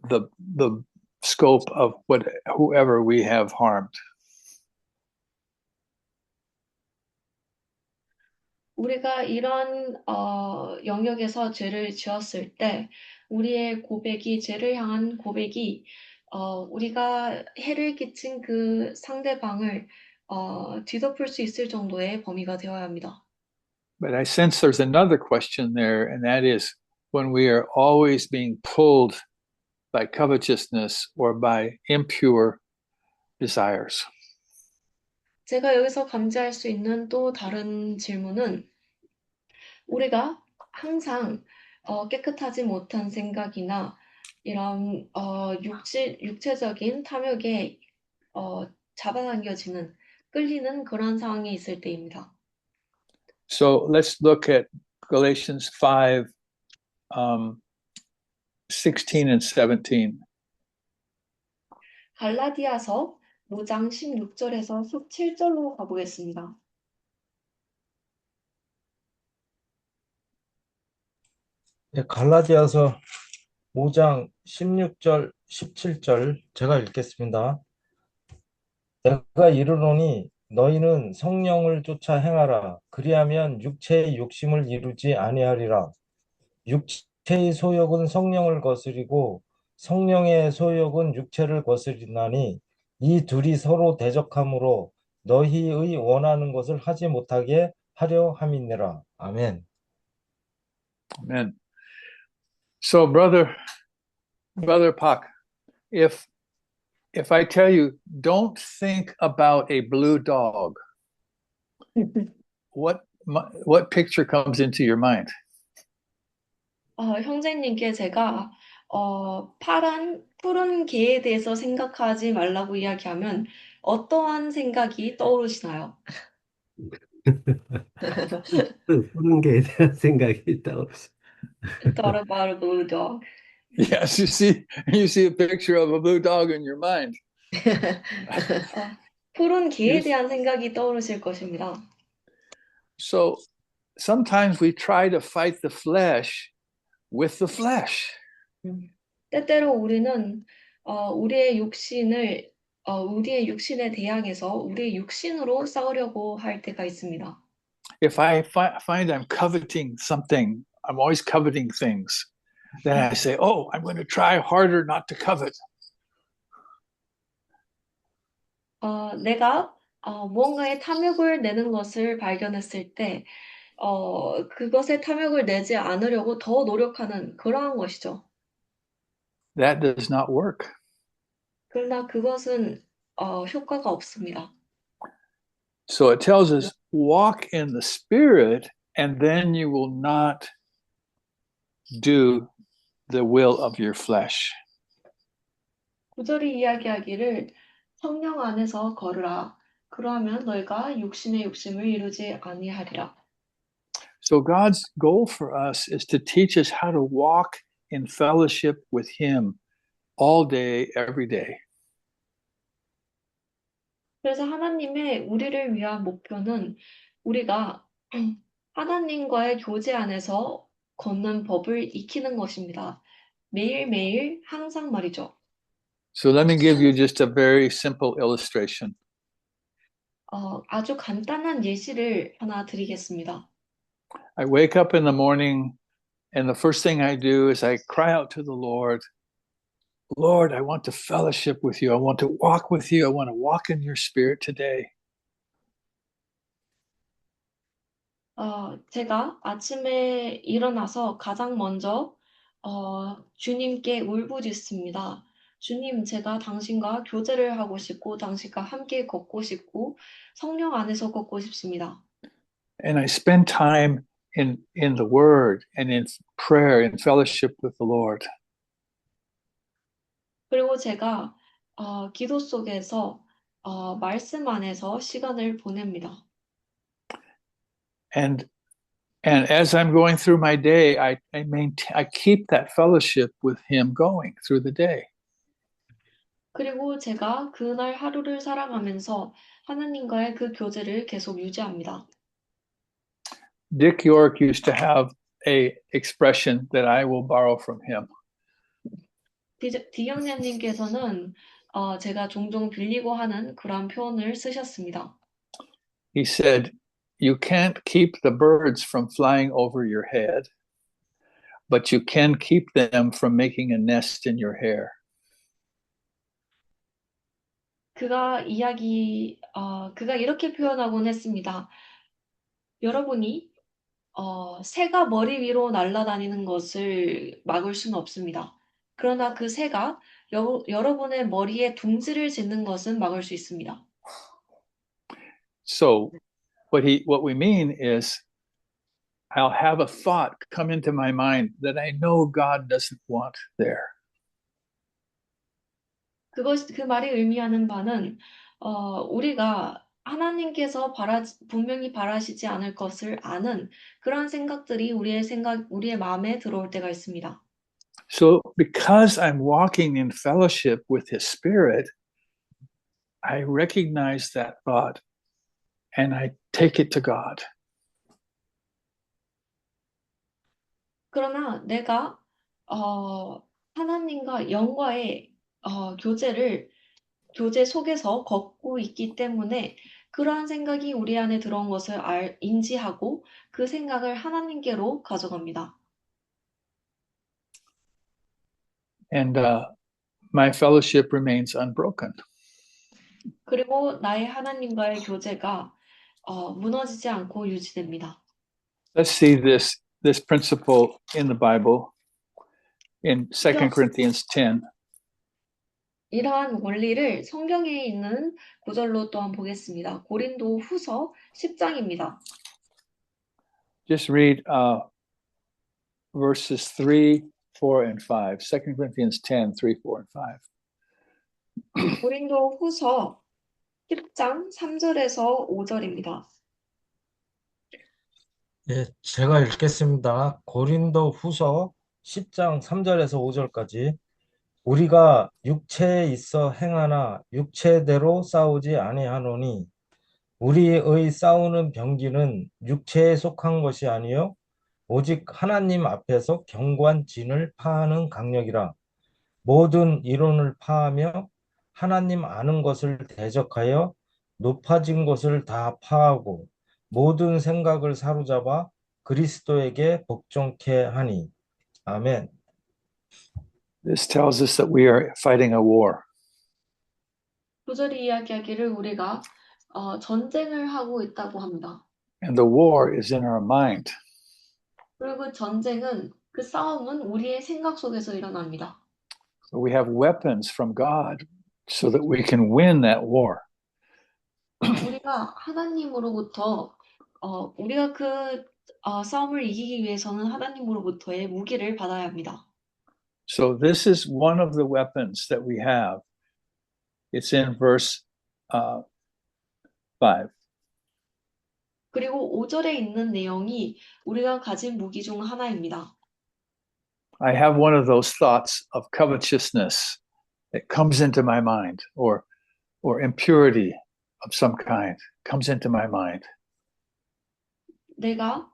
the scope of whoever we have harmed. 우리가 이런 영역에서 죄를 지었을 때 우리의 고백이 죄를 향한 고백이 우리가 해를 끼친 그 상대방을 뒤덮을 수 있을 정도의 범위가 되어야 합니다. But I sense there's another question there, and that is when we are always being pulled by covetousness or by impure desires. 제가 여기서 감지할 수 있는 또 다른 질문은 우리가 항상 깨끗하지 못한 생각이나 이런 육체적인 탐욕에 잡아당겨지는 끌리는 그런 상황이 있을 때입니다. So let's look at Galatians 5, 16 and 17. 갈라디아서 5장 16절에서 17절로 가보겠습니다. 네, 갈라디아서 5장 16절, 17절 제가 읽겠습니다. 내가 이르노니 너희는 성령을 쫓아 행하라. 그리하면 육체의 욕심을 이루지 아니하리라. 육체의 소욕은 성령을 거스리고 성령의 소욕은 육체를 거스리나니 이 둘이 서로 대적하므로 너희의 원하는 것을 하지 못하게 하려 함이니라. 아멘. Amen. So, brother Pak, if I tell you, don't think about a blue dog, what picture comes into your mind? 형제님께 제가 푸른 개에 대해서 생각하지 말라고 이야기하면 어떠한 생각이 떠오르시나요? 푸른 게에 대한 생각이 있다고. Thought about a blue dog. Yes, you see a picture of a blue dog in your mind. 푸른 개에 대한 생각이 떠오르실 것입니다. So sometimes we try to fight the flesh with the flesh. 때때로 우리는 우리의 육신에 대항해서 우리의 육신으로 싸우려고 할 때가 있습니다. If I find I'm coveting something, I'm always coveting things, then I say, oh, I'm going to try harder not to covet. 내가 무언가에 탐욕을 내는 것을 발견했을 때 그것에 탐욕을 내지 않으려고 더 노력하는 그러한 것이죠. That does not work. 그러나 그것은 효과가 없습니다. So it tells us, walk in the Spirit, and then you will not do the will of your flesh. 구절이 이야기하기를 성령 안에서 걸으라. 그러하면 너희가 육신의 욕심을 이루지 아니하리라. So God's goal for us is to teach us how to walk in fellowship with Him all day, every day. 그래서 하나님의 우리를 위한 목표는 우리가 하나님과의 교제 안에서 걷는 법을 익히는 것입니다. 매일매일 항상 말이죠. So let me give you just a very simple illustration. 아주 간단한 예시를 하나 드리겠습니다. I wake up in the morning, and the first thing I do is I cry out to the Lord, Lord, I want to fellowship with you. I want to walk with you. I want to walk in your spirit today. 제가 아침에 일어나서 가장 먼저 주님께 울부짖습니다. 주님, 제가 당신과 교제를 하고 싶고 당신과 함께 걷고 싶고 성령 안에서 걷고 싶습니다. And I spend time in the Word and in prayer and fellowship with the Lord. 그리고 제가 기도 속에서 말씀 안에서 시간을 보냅니다. And as I'm going through my day, I keep that fellowship with Him going through the day. 그리고 제가 그날 하루를 살아가면서 하나님과의 그 교제를 계속 유지합니다. Dick York used to have a expression that I will borrow from him. 디형제님께서는 제가 종종 빌리고 하는 그런 표현을 쓰셨습니다. He said, "You can't keep the birds from flying over your head, but you can keep them from making a nest in your hair." 그가 이렇게 표현하곤 했습니다. 여러분이 새가 머리 위로 날아다니는 것을 막을 수는 없습니다. 그러나 그 새가 여러분의 머리에 둥지를 짓는 것은 막을 수 있습니다. So what we mean is, I'll have a thought come into my mind that I know God doesn't want there. 그 말이 의미하는 바는 우리가 하나님께서 분명히 바라시지 않을 것을 아는 그런 생각들이 우리의 마음에 들어올 때가 있습니다. So because I'm walking in fellowship with His Spirit, I recognize that thought and I take it to God. 그러나 내가 하나님과 영과의 교제 속에서 걷고 있기 때문에 그러한 생각이 우리 안에 들어온 것을 인지하고 그 생각을 하나님께로 가져갑니다. And my fellowship remains unbroken. 그리고 나의 하나님과의 교제가 무너지지 않고 유지됩니다. Let's see this principle in the Bible in 2 Corinthians 10. 이러한 원리를 성경에 있는 구절로 또한 보겠습니다. 고린도 후서 10장입니다. Just read verses 3, 4, and 5. 2 Corinthians 10, 3, 4, and 5. 고린도 후서 10장 3절에서 5절입니다. 예, 제가 읽겠습니다. 고린도 후서 10장 3절에서 5절까지. 우리가 육체에 있어 행하나 육체대로 싸우지 아니하노니 우리의 싸우는 병기는 육체에 속한 것이 아니요 오직 하나님 앞에서 견고한 진을 파하는 강력이라. 모든 이론을 파하며 하나님 아는 것을 대적하여 높아진 것을 다 파하고 모든 생각을 사로잡아 그리스도에게 복종케 하니. 아멘. This tells us that we are fighting a war. 구절이 이야기하기를 우리가 전쟁을 하고 있다고 합니다. And the war is in our mind. 그리고 그 싸움은 우리의 생각 속에서 일어납니다. So we have weapons from God so that we can win that war. 우리가 하나님으로부터 우리가 그 싸움을 이기기 위해서는 하나님으로부터의 무기를 받아야 합니다. So this is one of the weapons that we have. It's in verse 5. 그리고 5절에 있는 내용이 우리가 가진 무기 중 하나입니다. I have one of those thoughts of covetousness that comes into my mind, or impurity of some kind comes into my mind. 내가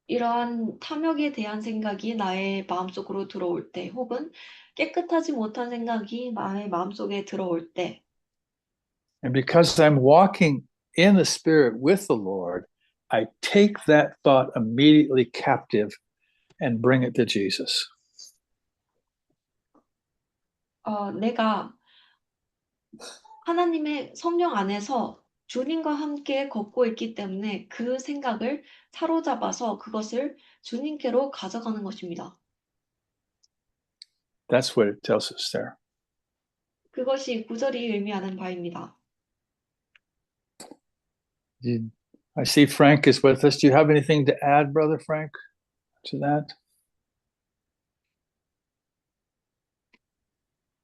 이러한 탐욕에 대한 생각이 나의 마음속으로 들어올 때, 혹은 깨끗하지 못한 생각이 나의 마음속에 들어올 때, And because I'm walking in the Spirit with the Lord, I take that thought immediately captive and bring it to Jesus. 내가 하나님의 성령 안에서 주님과 함께 걷고 있기 때문에 그 생각을 사로잡아서 그것을 주님께로 가져가는 것입니다. That's what it tells us there. 그것이 구절이 의미하는 바입니다. I see Frank is with us. Do you have anything to add, Brother Frank, to that?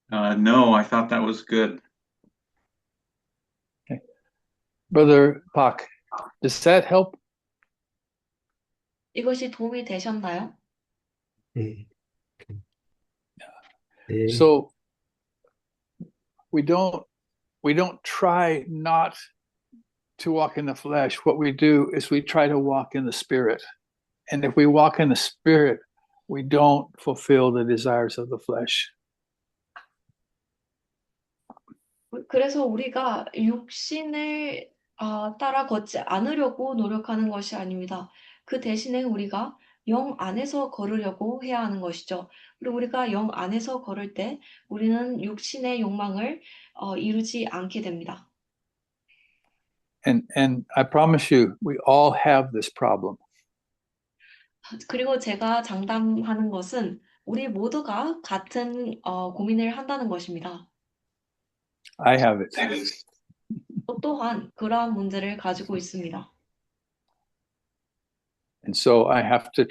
No, I thought that was good. Okay. Brother Pak, does that help? 이것이 도움이 되셨나요? 네. 네. So we don't try not to walk in the flesh. What we do is we try to walk in the Spirit. And if we walk in the Spirit, we don't fulfill the desires of the flesh. 그래서 우리가 육신을 따라 걷지 않으려고 노력하는 것이 아닙니다. 그 대신에 우리가 영 안에서 걸으려고 해야 하는 것이죠. 그리고 우리가 영 안에서 걸을 때 우리는 육신의 욕망을 이루지 않게 됩니다. And I promise you, we all have this problem. 그리고 제가 장담하는 것은 우리 모두가 같은 고민을 한다는 것입니다. I have it. 저 또한 그러한 문제를 가지고 있습니다. And so I have to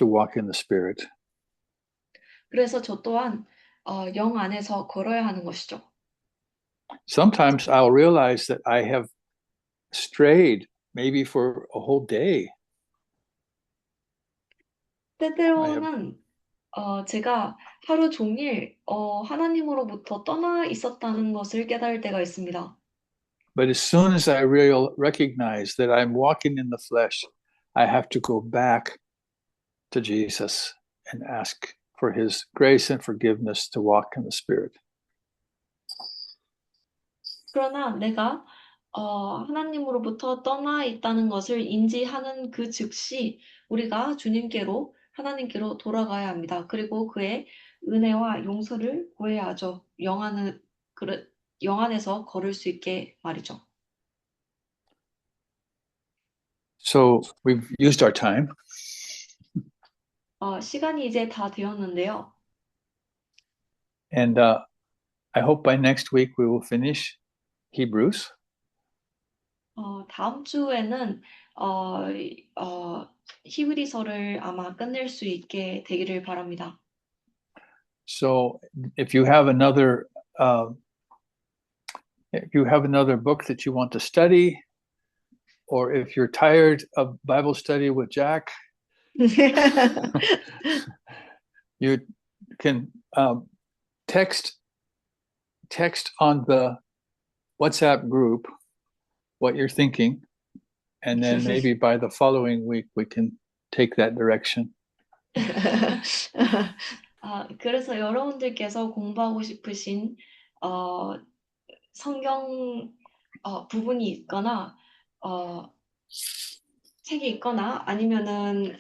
walk in the Spirit. 그래서 저 또한 영 안에서 걸어야 하는 것이죠. Sometimes I'll realize that I have strayed maybe for a whole day. 때때로는 제가 하루 종일 하나님으로부터 떠나 있었다는 것을 깨달을 때가 있습니다. But as soon as I recognize that I'm walking in the flesh, I have to go back to Jesus and ask for his grace and forgiveness to walk in the Spirit. 그러나 내가 하나님으로부터 떠나 있다는 것을 인지하는 그 즉시 우리가 하나님께로 돌아가야 합니다. 그리고 그의 은혜와 용서를 구해야 하죠. 영 안에서 걸을 수 있게 말이죠. So we've used our time. 시간이 이제 다 되었는데요. And I hope by next week we will finish Hebrews. 다음 주에는 히브리서를 아마 끝낼 수 있게 되기를 바랍니다. So if you have another book that you want to study, or if you're tired of Bible study with Jack, you can text on the WhatsApp group what you're thinking, and then maybe by the following week we can take that direction. 그래서 여러분들께서 공부하고 싶으신 성경 부분이 있거나 책이 있거나 아니면은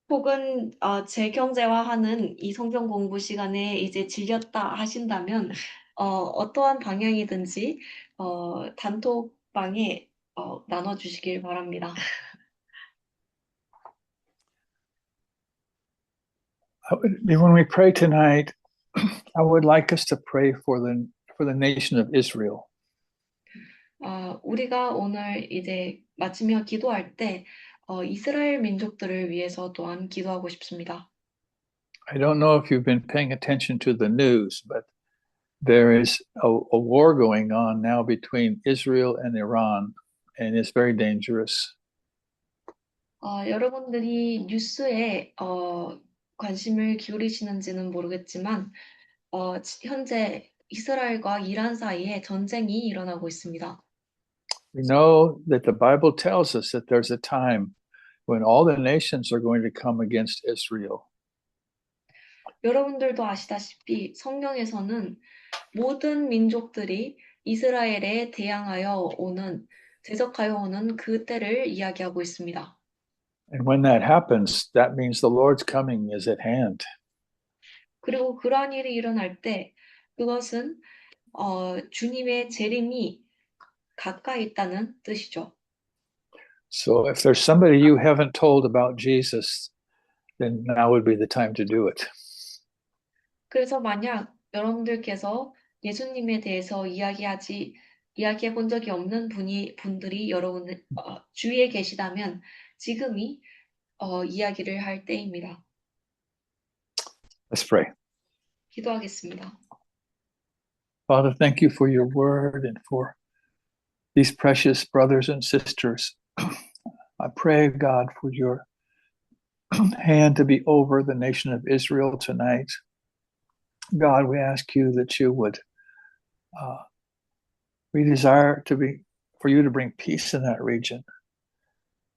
혹은 재경제화하는 이 성경 공부 시간에 이제 질렸다 하신다면 어떠한 방향이든지 단톡방에 나눠주시길 바랍니다. When we pray tonight, I would like us to pray for the nation of Israel. 우리가 오늘 이제 마치며 기도할 때 이스라엘 민족들을 위해서 또한 기도하고 싶습니다. I don't know if you've been paying attention to the news, but there is a war going on now between Israel and Iran, and it's very dangerous. 여러분들이 뉴스에 관심을 기울이시는지는 모르겠지만 현재 이스라엘과 이란 사이에 전쟁이 일어나고 있습니다. We know that the Bible tells us that there's a time when all the nations are going to come against Israel. 여러분들도 아시다시피 성경에서는 모든 민족들이 이스라엘에 대항하여 대적하여 오는 그 때를 이야기하고 있습니다. And when that happens, that means the Lord's coming is at hand. 그리고 그러한 일이 일어날 때 그것은 주님의 재림이 가까이 있다는 뜻이죠. So if there's somebody you haven't told about Jesus, then now would be the time to do it. 그래서 만약 여러분들께서 예수님에 대해서 이야기해 본 적이 없는 분들이 여러분 주위에 계시다면 지금이 이야기를 할 때입니다. Let's pray. 기도하겠습니다. Father, thank you for your word and for these precious brothers and sisters. I pray, God, for your hand to be over the nation of Israel tonight. God, we ask you that you would, we desire for you to bring peace in that region.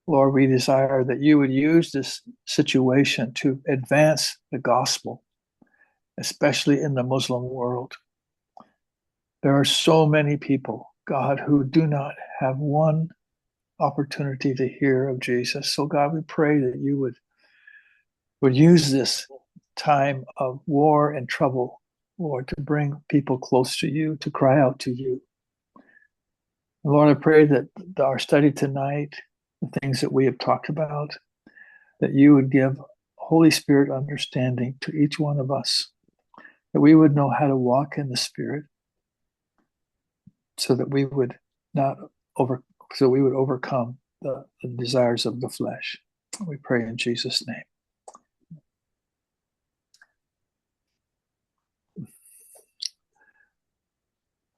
Lord, we desire that you would use this situation to advance the gospel, especially in the Muslim world. There are so many people, God, who do not have one opportunity to hear of Jesus. So, God, we pray that you would use this time of war and trouble, Lord, to bring people close to you, to cry out to you. Lord, I pray that our study tonight, the things that we have talked about, that you would give Holy Spirit understanding to each one of us, that we would know how to walk in the Spirit, so that we would overcome the desires of the flesh. We pray in Jesus' name.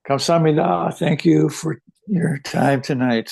Kamsahamnida, thank you for your time tonight.